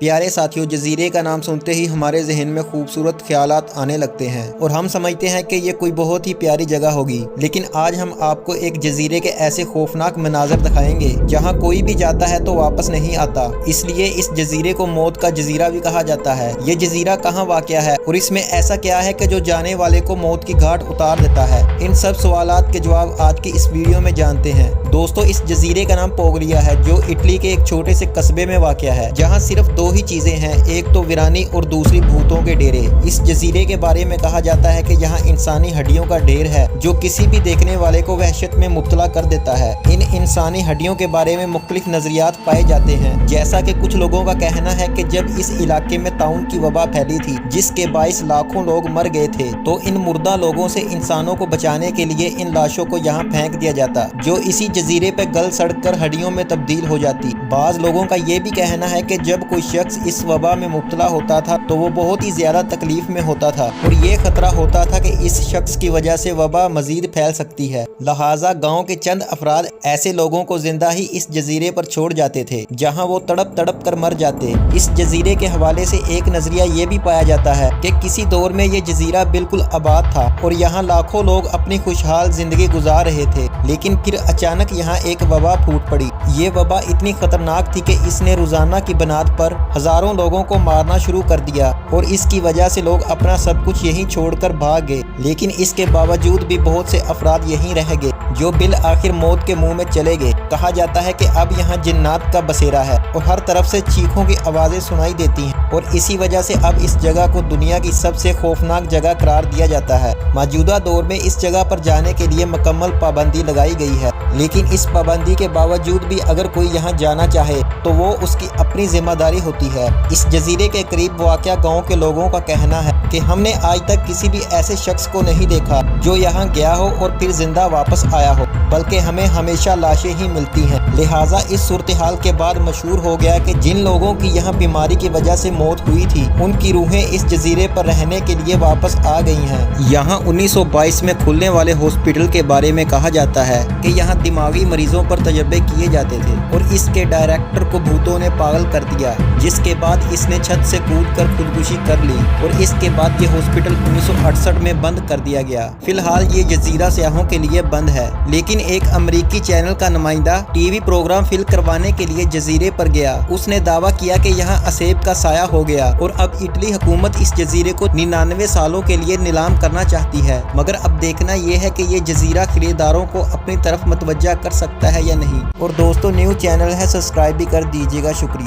प्यारे साथियों, जजीरे का नाम सुनते ही हमारे जहन में खूबसूरत ख्यालात आने लगते हैं और हम समझते हैं कि ये कोई बहुत ही प्यारी जगह होगी। लेकिन आज हम आपको एक जजीरे के ऐसे खौफनाक मनाजर दिखाएंगे जहां कोई भी जाता है तो वापस नहीं आता। इसलिए इस जजीरे को मौत का जजीरा भी कहा जाता है। ये जजीरा कहाँ वाक़या है और इसमें ऐसा क्या है कि जो जाने वाले को मौत की घाट उतार देता है? इन सब सवालात के जवाब आज की इस वीडियो में जानते हैं। दोस्तों, इस जजीरे का नाम पोगलिया है जो इटली के एक छोटे से कस्बे में वाक़या है जहाँ सिर्फ दो ही चीजें हैं, एक तो वीरानी और दूसरी भूतों के डेरे। इस जजीरे के बारे में कहा जाता है कि यहाँ इंसानी हड्डियों का ढेर है जो किसी भी देखने वाले को वहशत में मुब्तला कर देता है। इन इंसानी हड्डियों के बारे में मुख्तलिफ नजरियात पाए जाते हैं। जैसा कि कुछ लोगों का कहना है कि जब इस इलाके में ताउन की वबा फैली थी जिसके बाइस लाखों लोग मर गए थे, तो इन मुर्दा लोगों से इंसानों को बचाने के लिए इन लाशों को यहाँ फेंक दिया जाता जो इसी जजीरे पे गल सड़ कर हड्डियों में तब्दील हो जाती। बाज लोगों का ये भी कहना है कि जब कोई शख्स इस वबा में मुब्तला होता था तो वो बहुत ही ज्यादा तकलीफ में होता था और ये खतरा होता था कि इस शख्स की वजह से वबा मजीद फैल सकती है। लिहाजा गांव के चंद अफराद ऐसे लोगों को जिंदा ही इस जजीरे पर छोड़ जाते थे जहां वो तड़प तड़प कर मर जाते। इस जजीरे के हवाले से एक नजरिया ये भी पाया जाता है कि किसी दौर में ये जजीरा बिल्कुल आबाद था और यहाँ लाखों लोग अपनी खुशहाल जिंदगी गुजार रहे थे। लेकिन फिर अचानक यहाँ एक वबा फूट पड़ी। ये वबा इतनी खतरनाक थी कि इसने रोजाना की बुनियाद पर हजारों लोगों को मारना शुरू कर दिया और इसकी वजह से लोग अपना सब कुछ यहीं छोड़कर भाग गए। लेकिन इसके बावजूद भी बहुत से अफराद यहीं रह गए जो बिल आखिर मौत के मुंह में चले गए। कहा जाता है कि अब यहाँ जिन्नात का बसेरा है और हर तरफ से चीखों की आवाजें सुनाई देती हैं और इसी वजह से अब इस जगह को दुनिया की सबसे खौफनाक जगह करार दिया जाता है। मौजूदा दौर में इस जगह पर जाने के लिए मुकम्मल पाबंदी लगाई गई है, लेकिन इस पाबंदी के बावजूद भी अगर कोई यहाँ जाना चाहे तो वो उसकी अपनी जिम्मेदारी होती है। इस जजीरे के करीब वाक़या गांव के लोगों का कहना है कि हमने आज तक किसी भी ऐसे शख्स को नहीं देखा जो यहाँ गया हो और फिर जिंदा वापस आया हो, बल्कि हमें हमेशा लाशें ही मिलती हैं। लिहाजा इस सूरत हाल के बाद मशहूर हो गया कि जिन लोगों की यहाँ बीमारी की वजह से मौत हुई थी उनकी रूहें इस जजीरे पर रहने के लिए वापस आ गई हैं। यहाँ 1922 में खुलने वाले हॉस्पिटल के बारे में कहा जाता है कि यहाँ दिमागी मरीजों पर तजर्बे किए जाते थे और इसके डायरेक्टर को भूतों ने पागल कर दिया, जिसके बाद इसने छत से कूदकर खुदकुशी कर ली और इसके बाद ये हॉस्पिटल 1968 में बंद कर दिया गया। फिलहाल ये जजीरा सियाहों के लिए बंद है, लेकिन एक अमेरिकी चैनल का नुमाइंदा टीवी प्रोग्राम फिल्म करवाने के लिए जजीरे पर गया। उसने दावा किया कि यहाँ असेब का साया हो गया और अब इटली हुकूमत इस जजीरे को 99 सालों के लिए नीलाम करना चाहती है। मगर अब देखना यह है कि ये जजीरा खरीदारों को अपनी तरफ मतवज्जा कर सकता है या नहीं। और दोस्तों, न्यू चैनल है, सब्सक्राइब भी कर दीजिएगा। शुक्रिया।